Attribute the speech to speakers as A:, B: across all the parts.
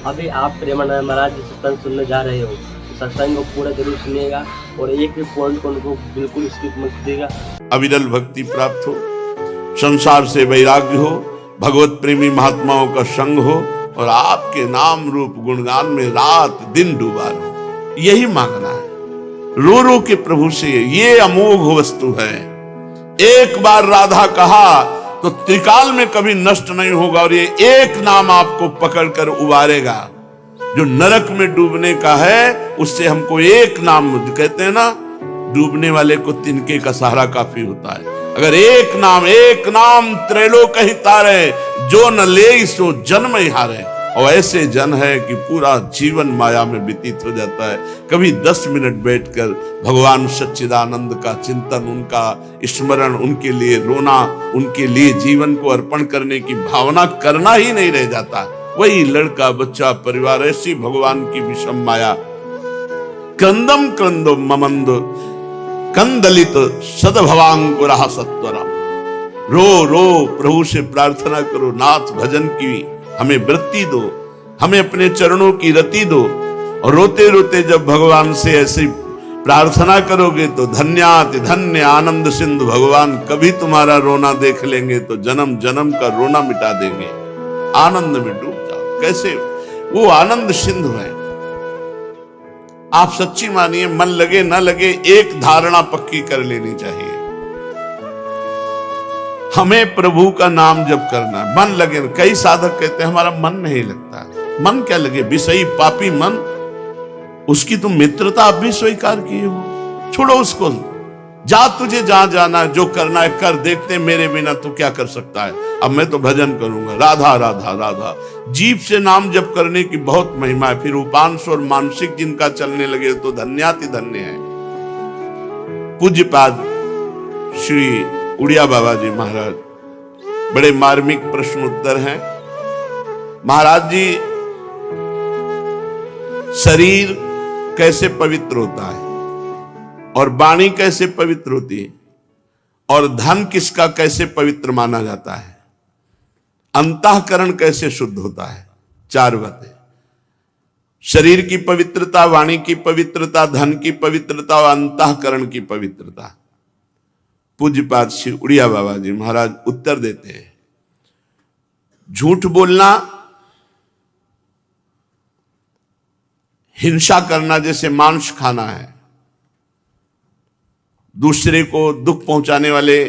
A: अभी आप प्रेमानंद महाराज जी सत्संग सुनने जा रहे हो, तो सत्संग को पूरा जरूर सुनिएगा और एक भी पॉइंट को उनको बिल्कुल स्किप मत कीजिएगा।
B: अविरल भक्ति प्राप्त हो, संसार से वैराग्य हो, भगवत प्रेमी महात्माओं का संग हो और आपके नाम रूप गुणगान में रात दिन डूबा रहो, यही मांगना है। रो रो के प्रभु से, ये अमोघ वस्तु है। एक बार राधा कहा तो त्रिकाल में कभी नष्ट नहीं होगा और ये एक नाम आपको पकड़कर उबारेगा। जो नरक में डूबने का है उससे हमको एक नाम, कहते हैं ना, डूबने वाले को तिनके का सहारा काफी होता है। अगर एक नाम त्रैलोक ही तारे, जो न ले सो जन्म ही हारे। और ऐसे जन है कि पूरा जीवन माया में व्यतीत हो जाता है। कभी 10 मिनट बैठकर भगवान सच्चिदानंद का चिंतन, उनका स्मरण, उनके लिए रोना, उनके लिए जीवन को अर्पण करने की भावना करना ही नहीं रह जाता। वही लड़का बच्चा परिवार, ऐसी भगवान की विषम माया। क्रंदम क्रंदो ममंद कंदलित सदभवांकुरः सत्वरम। रो रो प्रभु से प्रार्थना करो, नाथ भजन की हमें वृत्ति दो, हमें अपने चरणों की रति दो। और रोते रोते जब भगवान से ऐसी प्रार्थना करोगे तो धन्याति धन्य आनंद सिंधु भगवान कभी तुम्हारा रोना देख लेंगे तो जन्म जन्म का रोना मिटा देंगे। आनंद में डूब जाओ। कैसे? वो आनंद सिंधु है। आप सच्ची मानिए, मन लगे ना लगे, एक धारणा पक्की कर लेनी चाहिए, हमें प्रभु का नाम जब करना है, मन लगे। कई साधक कहते हैं हमारा मन नहीं लगता। मन क्या लगे? विषयी पापी मन, उसकी तुम मित्रता अब भी स्वीकार किए हो। छोड़ो उसको, जा, तुझे जहां जाना है, जो करना है कर, देखते मेरे बिना तू क्या कर सकता है। अब मैं तो भजन करूंगा, राधा राधा राधा। जीभ से नाम जप करने की बहुत महिमा है। फिर उपांश और मानसिक जिनका चलने लगे तो धन्याति धन्य है। पूज्यपाद श्री उड़िया बाबा जी महाराज, बड़े मार्मिक प्रश्न उत्तर हैं। महाराज जी, शरीर कैसे पवित्र होता है और वाणी कैसे पवित्र होती है और धन किसका कैसे पवित्र माना जाता है, अंतःकरण कैसे शुद्ध होता है, 4 बातें। शरीर की पवित्रता, वाणी की पवित्रता, धन की पवित्रता और अंतःकरण की पवित्रता। पूज्यपाद श्री उड़िया बाबा जी महाराज उत्तर देते हैं, झूठ बोलना, हिंसा करना, जैसे मांस खाना है, दूसरे को दुख पहुंचाने वाले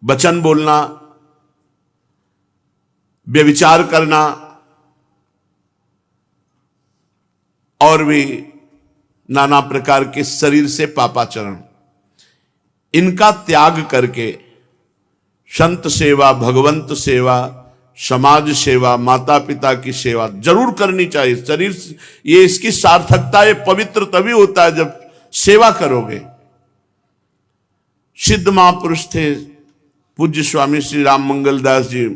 B: वचन बोलना, व्यभिचार करना और भी नाना प्रकार के शरीर से पापाचरण, इनका त्याग करके संत सेवा, भगवंत सेवा, समाज सेवा, माता पिता की सेवा जरूर करनी चाहिए। शरीर, ये इसकी सार्थकता, ये पवित्र तभी होता है जब सेवा करोगे। सिद्ध महापुरुष थे पूज्य स्वामी श्री राम मंगल दास जी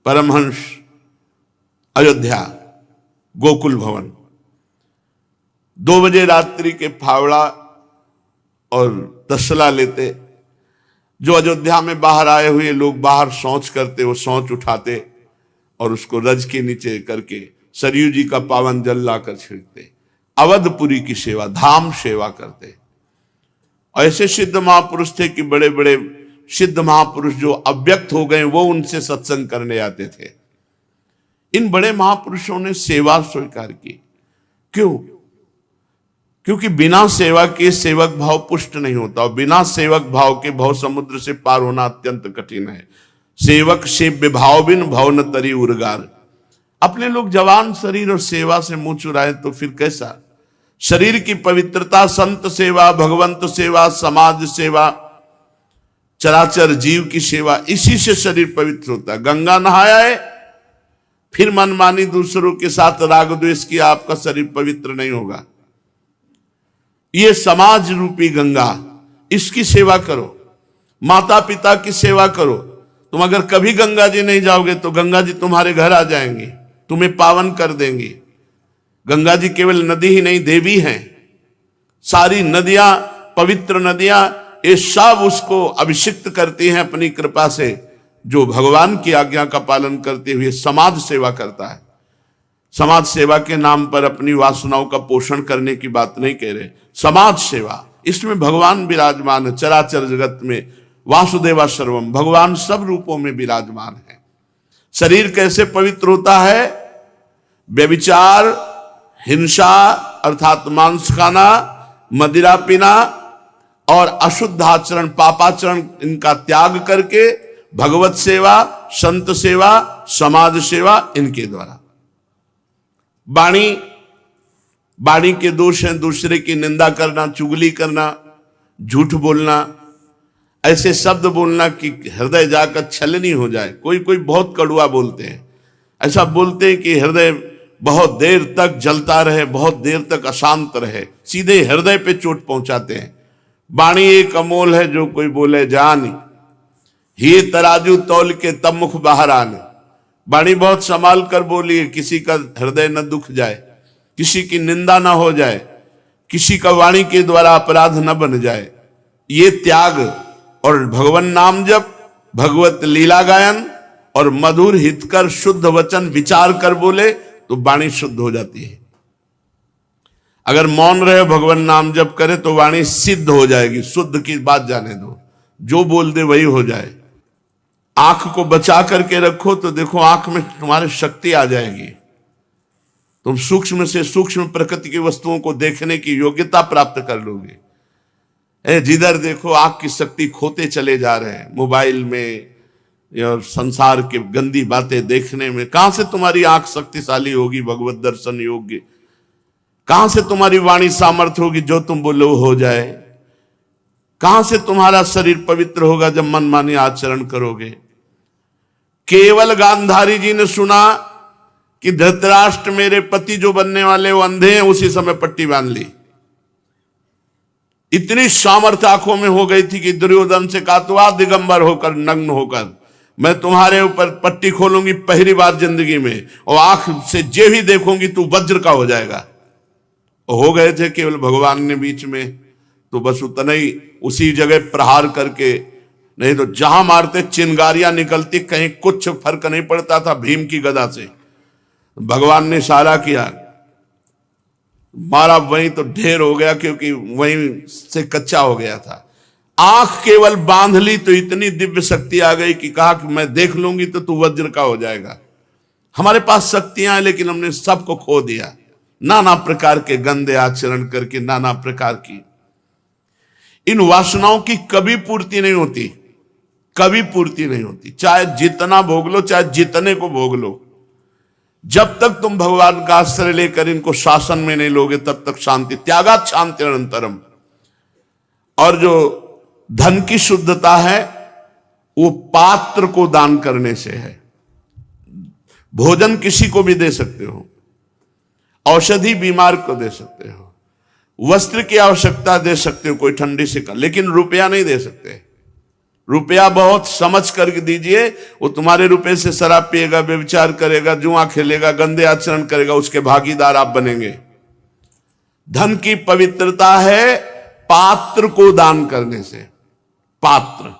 B: परमहंस, अयोध्या गोकुल भवन, 2 बजे रात्रि के फावड़ा और तसला लेते। जो अयोध्या में बाहर आए हुए लोग बाहर शौच करते, वो शौच उठाते और उसको रज के नीचे करके सरयू जी का पावन जल लाकर छिड़कते। अवधपुरी की सेवा, धाम सेवा करते। ऐसे सिद्ध महापुरुष थे कि बड़े बड़े सिद्ध महापुरुष जो अव्यक्त हो गए वो उनसे सत्संग करने आते थे। इन बड़े महापुरुषों ने सेवा स्वीकार की। क्यों? क्योंकि बिना सेवा के सेवक भाव पुष्ट नहीं होता और बिना सेवक भाव के भव समुद्र से पार होना अत्यंत कठिन है। सेवक सेव्य भाव बिन भव न तरी उर्गार। अपने लोग जवान शरीर और सेवा से मुंह चुराए तो फिर कैसा? शरीर की पवित्रता, संत सेवा, भगवंत सेवा, समाज सेवा, चराचर जीव की सेवा, इसी से शरीर पवित्र होता है। गंगा नहाया है, फिर मनमानी दूसरों के साथ राग द्वेष किया, आपका शरीर पवित्र नहीं होगा। ये समाज रूपी गंगा, इसकी सेवा करो। माता पिता की सेवा करो। तुम अगर कभी गंगा जी नहीं जाओगे तो गंगा जी तुम्हारे घर आ जाएंगी, तुम्हें पावन कर देंगी। गंगा जी केवल नदी ही नहीं, देवी हैं। सारी नदियां, पवित्र नदियां, ये सब उसको अभिषिक्त करती हैं अपनी कृपा से, जो भगवान की आज्ञा का पालन करते हुए समाज सेवा करता है। समाज सेवा के नाम पर अपनी वासनाओं का पोषण करने की बात नहीं कह रहे। समाज सेवा, इसमें भगवान विराजमान है। चराचर जगत में वासुदेवा सर्वम, भगवान सब रूपों में विराजमान है। शरीर कैसे पवित्र होता है? व्यभिचार, हिंसा अर्थात मांस खाना, मदिरा पीना और अशुद्ध आचरण, पापाचरण, इनका त्याग करके भगवत सेवा, संत सेवा, समाज सेवा, इनके द्वारा। वाणी के दोष हैं दूसरे की निंदा करना, चुगली करना, झूठ बोलना, ऐसे शब्द बोलना कि हृदय जाकर छलनी हो जाए। कोई कोई बहुत कड़ुआ बोलते हैं, ऐसा बोलते हैं कि हृदय बहुत देर तक जलता रहे, बहुत देर तक अशांत रहे, सीधे हृदय पे चोट पहुंचाते हैं। वाणी एक अमोल है, जो कोई बोले जान, ये तराजू तौल के तब मुख बाहर आने। वाणी बहुत संभाल कर बोलिए, किसी का हृदय न दुख जाए, किसी की निंदा ना हो जाए, किसी का वाणी के द्वारा अपराध न बन जाए। ये त्याग और भगवान नाम जप, भगवत लीला गायन और मधुर हितकर शुद्ध वचन विचार कर बोले तो वाणी शुद्ध हो जाती है। अगर मौन रहे, भगवान नाम जप करे तो वाणी सिद्ध हो जाएगी। शुद्ध की बात जाने दो, जो बोल दे वही हो जाए। आंख को बचा करके रखो तो देखो आंख में तुम्हारी शक्ति आ जाएगी। तुम सूक्ष्म से सूक्ष्म प्रकृति की वस्तुओं को देखने की योग्यता प्राप्त कर लोगे। जिधर देखो आंख की शक्ति खोते चले जा रहे हैं, मोबाइल में और संसार के गंदी बातें देखने में। कहां से तुम्हारी आंख शक्तिशाली होगी भगवत दर्शन योग्य? कहां से तुम्हारी वाणी सामर्थ्य होगी जो तुम बोलो हो जाए? कहां से तुम्हारा शरीर पवित्र होगा जब मनमानी आचरण करोगे? केवल गांधारी जी ने सुना कि धृतराष्ट्र मेरे पति जो बनने वाले वो अंधे हैं, उसी समय पट्टी बांध ली। इतनी सामर्थ्य आंखों में हो गई थी कि दुर्योधन से कहा तो दिगंबर होकर, नग्न होकर मैं तुम्हारे ऊपर पट्टी खोलूंगी पहली बार जिंदगी में, और आंख से जे भी देखूंगी तू वज्र का हो जाएगा। हो गए थे केवल भगवान ने बीच में, तो बस उतना ही उसी जगह प्रहार करके, नहीं तो जहां मारते चिंगारियां निकलती, कहीं कुछ फर्क नहीं पड़ता था भीम की गदा से। भगवान ने इशारा किया, मारा, वहीं तो ढेर हो गया, क्योंकि वहीं से कच्चा हो गया था। आंख केवल बांध ली तो इतनी दिव्य शक्ति आ गई कि कहा कि मैं देख लूंगी तो तू वज्र का हो जाएगा। हमारे पास शक्तियां हैं लेकिन हमने सबको खो दिया, नाना प्रकार के गंदे आचरण करके, नाना प्रकार की। इन वासनाओं की कभी पूर्ति नहीं होती, कभी पूर्ति नहीं होती, चाहे जितना भोग लो, चाहे जितने को भोग लो। जब तक तुम भगवान का आश्रय लेकर इनको शासन में नहीं लोगे तब तक शांति, त्यागात शांति अनंतरम। और जो धन की शुद्धता है वो पात्र को दान करने से है। भोजन किसी को भी दे सकते हो, औषधि बीमार को दे सकते हो, वस्त्र की आवश्यकता दे सकते हो कोई ठंडी से कर, लेकिन रुपया नहीं दे सकते। रुपया बहुत समझ करके दीजिए, वो तुम्हारे रुपए से शराब पिएगा, व्यभिचार करेगा, जुआ खेलेगा, गंदे आचरण करेगा, उसके भागीदार आप बनेंगे। धन की पवित्रता है पात्र को दान करने से। पात्र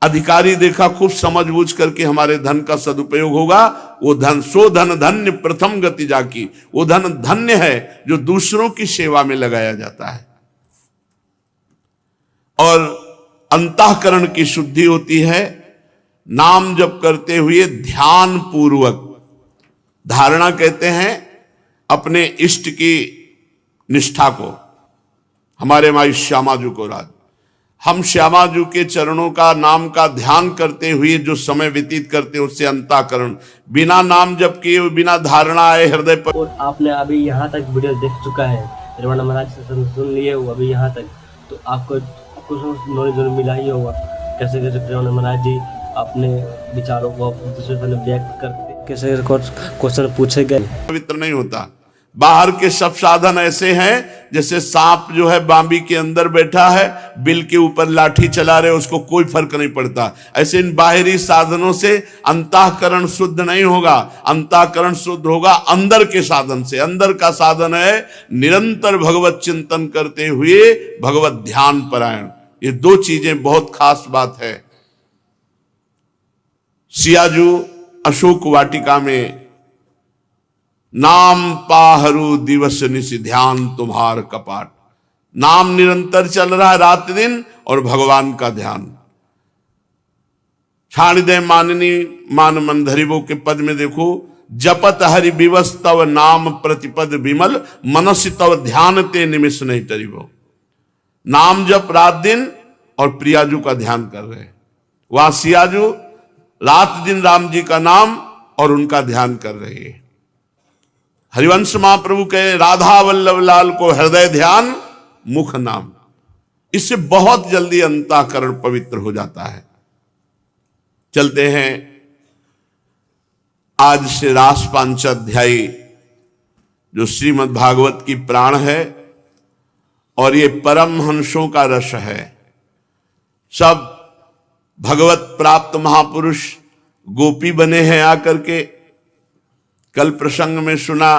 B: अधिकारी देखा खूब समझ बूझ करके हमारे धन का सदुपयोग होगा, वो धन सो धन धन्य प्रथम गति जाकी, वो धन धन्य है जो दूसरों की सेवा में लगाया जाता है। और अंतःकरण की शुद्धि होती है नाम जप करते हुए ध्यान पूर्वक। धारणा कहते हैं अपने इष्ट की निष्ठा को। हमारे माई श्यामाजू को राज, हम श्यामाजू के चरणों का, नाम का ध्यान करते हुए जो समय व्यतीत करते हैं उससे अंतःकरण, बिना नाम जप किए, बिना धारणा आए हृदय पर।
A: और आपने अभी यहाँ तक वीडियो देख चुका है, रमण महाराज से सुन लिए हो अभी यहाँ तक, तो आपको कुछ नॉलेज मिला ही होगा कैसे कैसे रमण महाराज जी अपने विचारों को दूसरे से व्यक्त करते, कैसे क्वेश्चन पूछे गए।
B: पवित्र नहीं होता। बाहर के सब साधन ऐसे हैं जैसे सांप जो है बांबी के अंदर बैठा है, बिल के ऊपर लाठी चला रहे, उसको कोई फर्क नहीं पड़ता। ऐसे इन बाहरी साधनों से अंतःकरण शुद्ध नहीं होगा। अंतःकरण शुद्ध होगा अंदर के साधन से। अंदर का साधन है निरंतर भगवत चिंतन करते हुए भगवत ध्यान परायण। ये दो चीजें बहुत खास बात है। सियाजू अशोक वाटिका में नाम पाहरू दिवस निश ध्यान तुम्हार कपाट। नाम निरंतर चल रहा है रात दिन और भगवान का ध्यान। छाणिदय माननी मान मंधरिवो के पद में देखो, जपत हरि विवस तव नाम प्रतिपद विमल, मनस्य तव ध्यान ते निमिष नहीं टरिवो। नाम जप रात दिन और प्रियाजू का ध्यान कर रहे हैं। वहां सियाजू रात दिन राम जी का नाम और उनका ध्यान कर रही है। हरिवंश महाप्रभु कहे राधा वल्लभ लाल को हृदय ध्यान मुख नाम। इससे बहुत जल्दी अंतःकरण पवित्र हो जाता है। चलते हैं आज से रास पांचाध्यायी जो श्रीमद् भागवत की प्राण है और ये परम हंसों का रस है। सब भगवत प्राप्त महापुरुष गोपी बने हैं आकर के। कल प्रसंग में सुना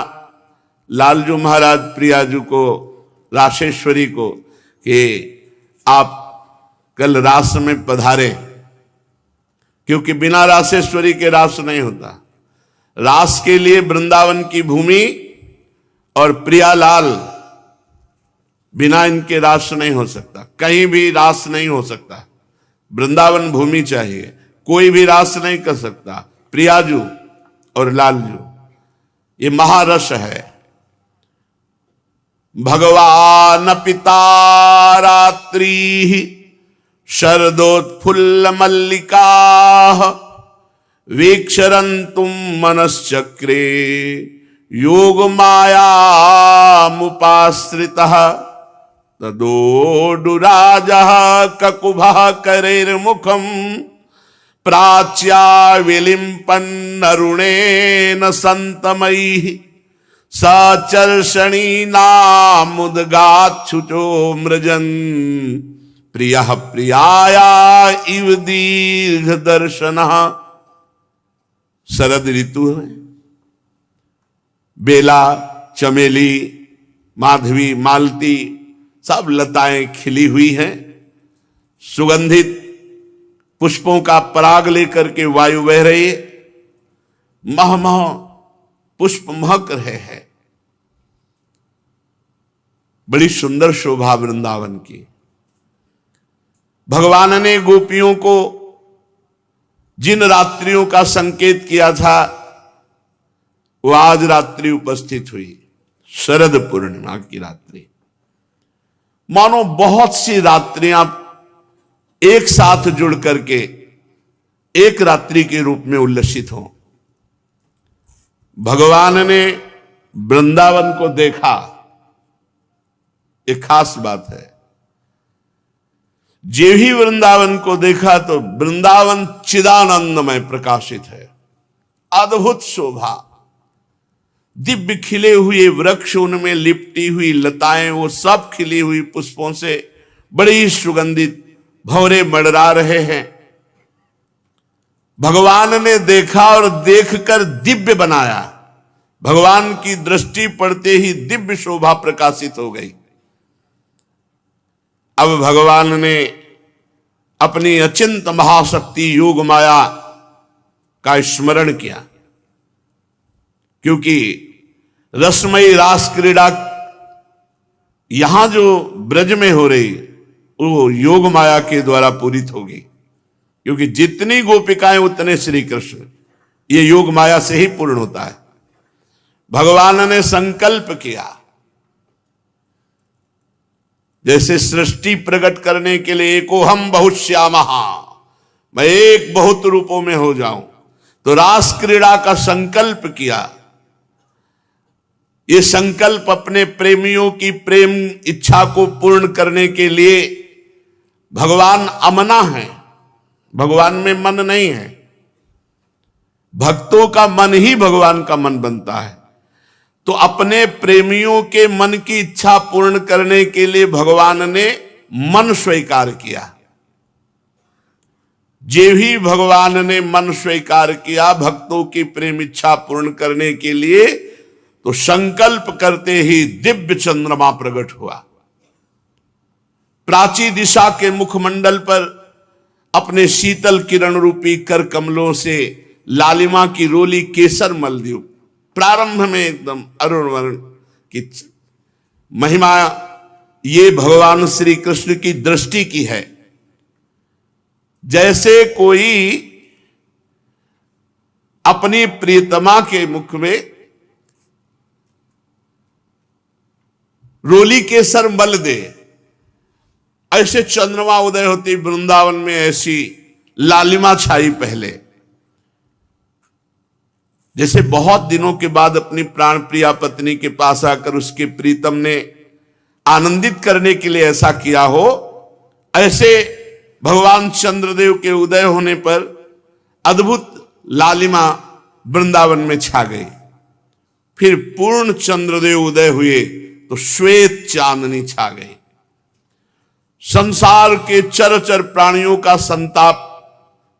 B: लालजू महाराज प्रियाजू को, रासेश्वरी को, कि आप कल रास में पधारे, क्योंकि बिना रासेश्वरी के रास नहीं होता। रास के लिए वृंदावन की भूमि और प्रियालाल, बिना इनके रास नहीं हो सकता। कहीं भी रास नहीं हो सकता, वृंदावन भूमि चाहिए। कोई भी रास नहीं कर सकता। प्रियाजू और लालजू, ये महारस है। भगवान पिता रात्रि शरदोत्फुल्ल मल्लिका, वीक्षरन्तुम मनश्चक्रे योग माया मुपाश्रितः, तदोडुराजः ककुभः करैर्मुखम् प्राच्या विलिम्पन्नरुणेन सन्तमैः, सचर्षणीनामुद्गाच्छुचो मृजन्, प्रियः प्रियाया इव दीर्घ दर्शनः। शरद ऋतु है, बेला, चमेली, माधवी, मालती सब लताएं खिली हुई हैं। सुगंधित पुष्पों का पराग लेकर के वायु बह रही है। मह मह पुष्प महक रहे हैं। बड़ी सुंदर शोभा वृंदावन की। भगवान ने गोपियों को जिन रात्रियों का संकेत किया था वो आज रात्रि उपस्थित हुई। शरद पूर्णिमा की रात्रि, मानो बहुत सी रात्रियां एक साथ जुड़ करके एक रात्रि के रूप में उल्लसित हों। भगवान ने वृंदावन को देखा, एक खास बात है। जे ही वृंदावन को देखा तो वृंदावन चिदानंदमय प्रकाशित है। अद्भुत शोभा, दिव्य खिले हुए वृक्ष, उनमें लिपटी हुई लताएं, वो सब खिली हुई पुष्पों से बड़ी सुगंधित भंवरे मडरा रहे हैं। भगवान ने देखा और देखकर दिव्य बनाया। भगवान की दृष्टि पड़ते ही दिव्य शोभा प्रकाशित हो गई। अब भगवान ने अपनी अचिंत महाशक्ति योग माया का स्मरण किया, क्योंकि रसमयी रास क्रीड़ा यहां जो ब्रज में हो रही वो योग माया के द्वारा पूरित होगी। क्योंकि जितनी गोपिकाएं उतने श्री कृष्ण, ये योग माया से ही पूर्ण होता है। भगवान ने संकल्प किया, जैसे सृष्टि प्रकट करने के लिए एको हम बहुश्यामः, मैं एक बहुत रूपों में हो जाऊं, तो रास क्रीड़ा का संकल्प किया। ये संकल्प अपने प्रेमियों की प्रेम इच्छा को पूर्ण करने के लिए, भगवान अमना है, भगवान में मन नहीं है। भक्तों का मन ही भगवान का मन बनता है। तो अपने प्रेमियों के मन की इच्छा पूर्ण करने के लिए भगवान ने मन स्वीकार किया। जे भी भगवान ने मन स्वीकार किया भक्तों की प्रेम इच्छा पूर्ण करने के लिए, तो संकल्प करते ही दिव्य चंद्रमा प्रकट हुआ। प्राची दिशा के मुखमंडल पर अपने शीतल किरण रूपी कर कमलों से लालिमा की रोली केसर मल दी। प्रारंभ में एकदम अरुण वर्ण की महिमा ये भगवान श्री कृष्ण की दृष्टि की है। जैसे कोई अपनी प्रियतमा के मुख में रोली केसर मल दे, ऐसे चंद्रमा उदय होती वृंदावन में ऐसी लालिमा छाई पहले। जैसे बहुत दिनों के बाद अपनी प्राण प्रिया पत्नी के पास आकर उसके प्रीतम ने आनंदित करने के लिए ऐसा किया हो, ऐसे भगवान चंद्रदेव के उदय होने पर अद्भुत लालिमा वृंदावन में छा गई। फिर पूर्ण चंद्रदेव उदय हुए तो श्वेत चांदनी छा गई। संसार के चरचर प्राणियों का संताप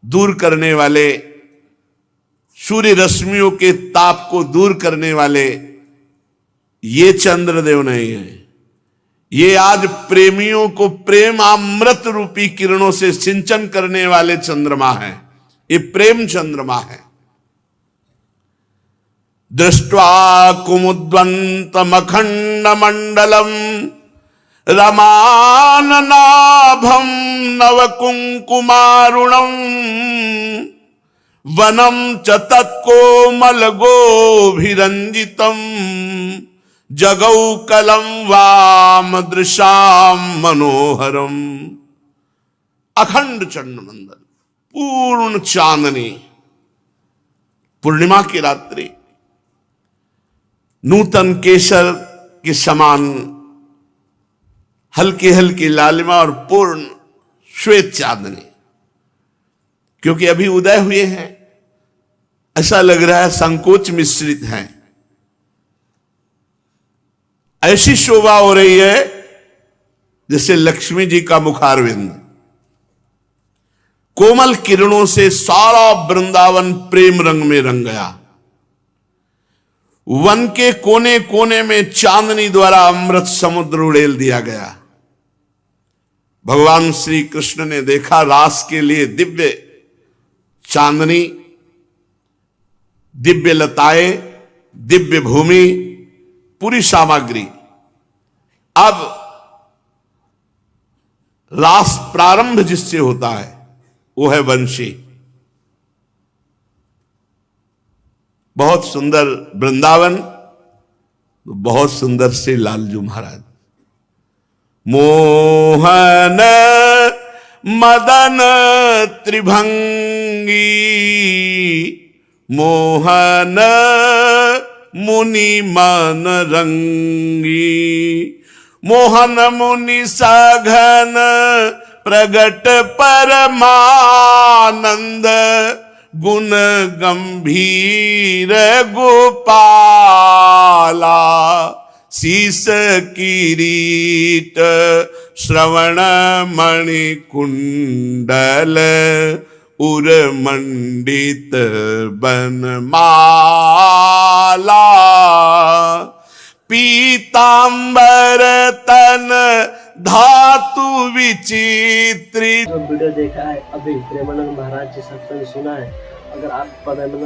B: दूर करने वाले, सूर्य रश्मियों के ताप को दूर करने वाले ये चंद्रदेव नहीं है। ये आज प्रेमियों को प्रेमामृत रूपी किरणों से सिंचन करने वाले चंद्रमा है। ये प्रेम चंद्रमा है। दृष्ट्वा कुमुद्वन्तमखंड मंडलम रमाननाभं नवकुंकुमारुणं वनम च तत्कोमलगोभिरंजितं जगौकलं वाम दृशां मनोहरम। अखंड चंद्रमंडल, पूर्ण चांदनी, पूर्णिमा की रात्रि, नूतन केसर के समान हल्की हल्की लालिमा और पूर्ण श्वेत चांदनी। क्योंकि अभी उदय हुए हैं, ऐसा लग रहा है संकोच मिश्रित है। ऐसी शोभा हो रही है जैसे लक्ष्मी जी का मुखारविंद। कोमल किरणों से सारा वृंदावन प्रेम रंग में रंग गया। वन के कोने कोने में चांदनी द्वारा अमृत समुद्र उड़ेल दिया गया। भगवान श्री कृष्ण ने देखा रास के लिए दिव्य चांदनी, दिव्य लताएं, दिव्य भूमि, पूरी सामग्री। अब रास प्रारंभ जिससे होता है वो है वंशी। बहुत सुंदर वृंदावन, बहुत सुंदर से लालजू महाराज। मोहन मदन त्रिभंगी, मोहन मुनि मन रंगी, मोहन मुनि सघन प्रगट परमानंद, गुण गंभीर गोपाला, शीस किरीट श्रवण मणि कुंडल, उर्मंडित बनमाला, पीतांबर तन धातु विचित्रित।
A: जो वीडियो देखा है अभी प्रेमानंद महाराज जी सत्संग सुना है, अगर आप प्रेमानंद